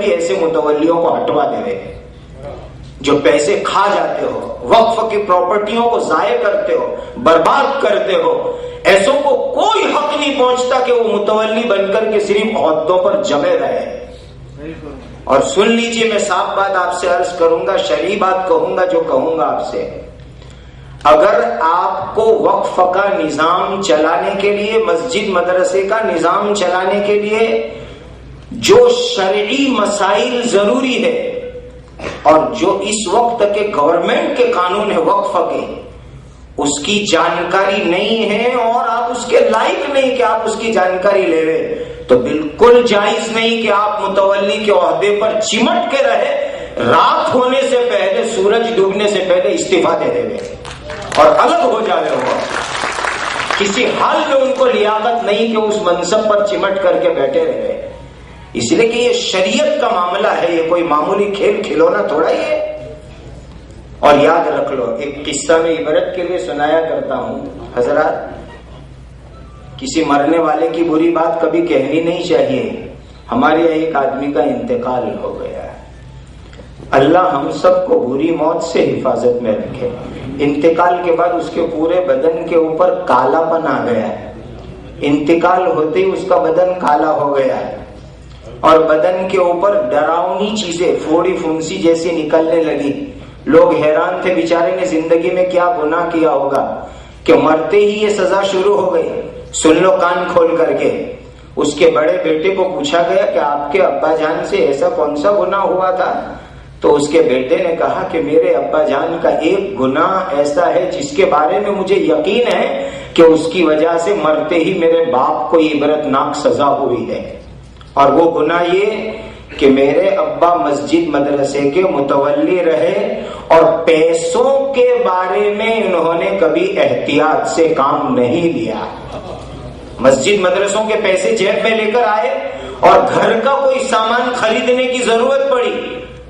بھی ایسے متولیوں کو ہٹوا دے جو پیسے کھا جاتے ہو، وقف کی پراپرٹیوں کو ضائع کرتے ہو، برباد کرتے ہو. ایسوں کو کوئی حق نہیں پہنچتا کہ وہ متولی بن کر کے صرف عہدوں پر جمے رہے. اور سن لیجئے، میں صاف بات آپ سے عرض کروں گا، شرعی بات کہوں گا جو کہوں گا آپ سے. اگر آپ کو وقف کا نظام چلانے کے لیے، مسجد مدرسے کا نظام چلانے کے لیے جو شرعی مسائل ضروری ہے اور جو اس وقت کے گورنمنٹ کے قانون ہے وقف کے، اس کی جانکاری نہیں ہے اور آپ اس کے لائق نہیں کہ آپ اس کی جانکاری لے لیں، تو بالکل جائز نہیں کہ آپ متولی کے عہدے پر چمٹ کے رہے. رات ہونے سے پہلے، سورج ڈوبنے سے پہلے استعفا دے دے اور الگ ہو جائے. ہو کسی حال میں ان کو لیاقت نہیں کہ اس منصب پر چمٹ کر کے بیٹھے رہے، اس لیے کہ یہ شریعت کا معاملہ ہے، یہ کوئی معمولی کھیل کھلونا تھوڑا ہی ہے. اور یاد رکھ لو، ایک قصہ میں عبرت کے لیے سنایا کرتا ہوں حضرات، کسی مرنے والے کی بری بات کبھی کہنی نہیں چاہیے. ہمارے یہاں ایک آدمی کا انتقال ہو گیا ہے، اللہ ہم سب کو بری موت سے حفاظت میں رکھے. انتقال کے بعد اس کے پورے بدن کے اوپر کالا پن آ گیا ہے. انتقال ہوتے ہی اس کا بدن کالا ہو گیا ہے اور بدن کے اوپر ڈراؤنی چیزیں پھوڑی پھنسی جیسی نکلنے لگی. لوگ حیران تھے، بیچارے نے زندگی میں کیا گناہ کیا ہوگا کہ مرتے ہی یہ سزا شروع ہو گئی. سن لو کان کھول کر کے. اس کے بڑے بیٹے کو پوچھا گیا کہ آپ کے ابا جان سے ایسا کون سا گناہ ہوا تھا؟ تو اس کے بیٹے نے کہا کہ میرے ابا جان کا ایک گناہ ایسا ہے جس کے بارے میں مجھے یقین ہے کہ اس کی وجہ سے مرتے ہی میرے باپ کو عبرتناک سزا ہوئی ہے، اور وہ گناہ یہ کہ میرے ابا مسجد مدرسے کے متولی رہے اور پیسوں کے بارے میں انہوں نے کبھی احتیاط سے کام نہیں لیا. مسجد مدرسوں کے پیسے جیب میں لے کر آئے اور گھر کا کوئی سامان خریدنے کی ضرورت پڑی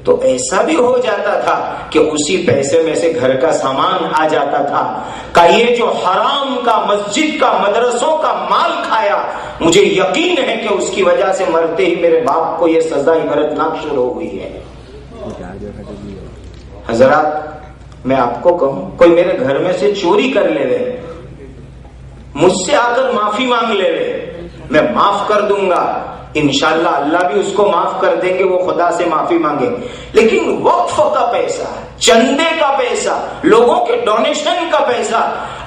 تو ایسا بھی ہو جاتا تھا کہ اسی پیسے میں سے گھر کا سامان آ جاتا تھا. کہ یہ جو حرام کا مسجد کا مدرسوں کا مال کھایا، مجھے یقین ہے کہ اس کی وجہ سے مرتے ہی میرے باپ کو یہ سزا عبرتناک شروع ہوئی ہے. حضرات میں آپ کو کہوں، کوئی میرے گھر میں سے چوری کر لے، مجھ سے آ کر معافی مانگ لے، میں معاف کر دوں گا، انشاءاللہ اللہ بھی اس کو معاف کر دیں گے، وہ خدا سے معافی مانگے. لیکن وقف کا پیسہ، چندے کا پیسہ، لوگوں کے ڈونیشن کا پیسہ،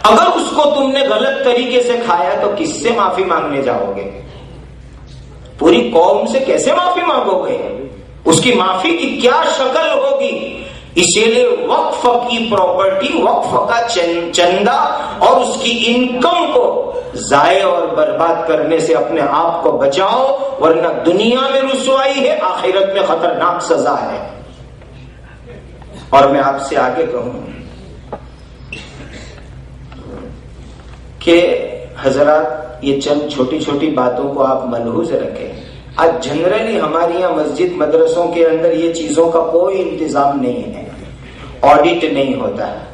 اگر اس کو تم نے غلط طریقے سے کھایا تو کس سے معافی مانگنے جاؤ گے؟ پوری قوم سے کیسے معافی مانگو گے؟ اس کی معافی کی کیا شکل ہوگی؟ اسی لیے وقف کی پراپرٹی، وقف کا چندہ اور اس کی انکم کو ضائع اور برباد کرنے سے اپنے آپ کو بچاؤ، ورنہ دنیا میں رسوائی ہے، آخرت میں خطرناک سزا ہے. اور میں آپ سے آگے کہوں کہ حضرات یہ چند چھوٹی چھوٹی باتوں کو آپ ملحوظ رکھیں. آج جنرلی ہمارے یہاں مسجد مدرسوں کے اندر یہ چیزوں کا کوئی انتظام نہیں ہے. آڈٹ نہیں ہوتا ہے،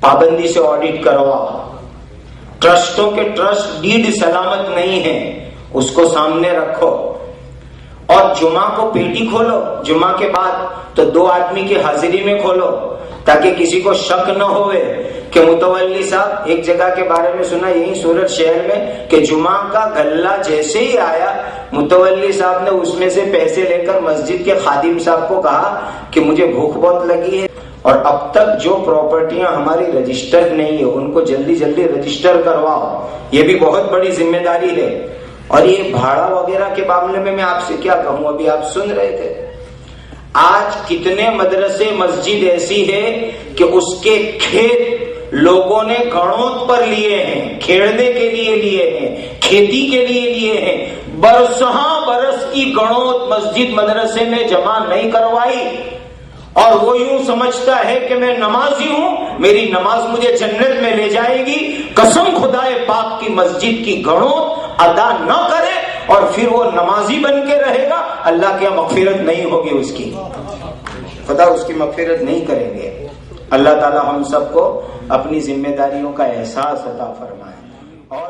پابندی سے آڈٹ کرواؤ. ٹرسٹوں کے ٹرسٹ ڈیڈ سلامت نہیں ہے، اس کو سامنے رکھو. اور جمعہ کو پیٹی کھولو، جمعہ کے بعد تو 2 آدمی کی حاضری میں کھولو تاکہ کسی کو شک نہ ہوئے کہ متولی صاحب. ایک جگہ کے بارے میں سنا یہی سورت شہر میں کہ جمعہ کا غلہ جیسے ہی آیا، متولی صاحب نے اس میں سے پیسے لے کر مسجد کے خادم صاحب کو کہا کہ مجھے بھوک بہت لگی ہے اور اب تک جو پراپرٹیاں ہماری رجسٹر نہیں ہے ان کو جلدی جلدی رجسٹر کرواؤ. یہ بھی بہت بڑی ذمہ داری ہے. اور یہ بھاڑا وغیرہ کے معاملے میں آپ سے کیا کہوں، ابھی آپ سن رہے تھے آج کتنے مدرسے مسجد ایسی ہے کہ اس کے کھیت لوگوں نے گھڑوں پر لیے ہیں، کھیڑنے کے لیے لیے ہیں، کھیتی کے لیے لیے ہیں. برسہاں برس کی گھڑوں مسجد مدرسے میں جمع نہیں کروائی اور وہ یوں سمجھتا ہے کہ میں نمازی ہوں، میری نماز مجھے جنت میں لے جائے گی. قسم خدائے پاک کی مسجد کی گھڑوں ادا نہ کرے اور پھر وہ نمازی بن کے رہے گا، اللہ کی مغفرت نہیں ہوگی، اس کی خدا اس کی مغفرت نہیں کریں گے. اللہ تعالی ہم سب کو اپنی ذمہ داریوں کا احساس عطا فرمائے. اور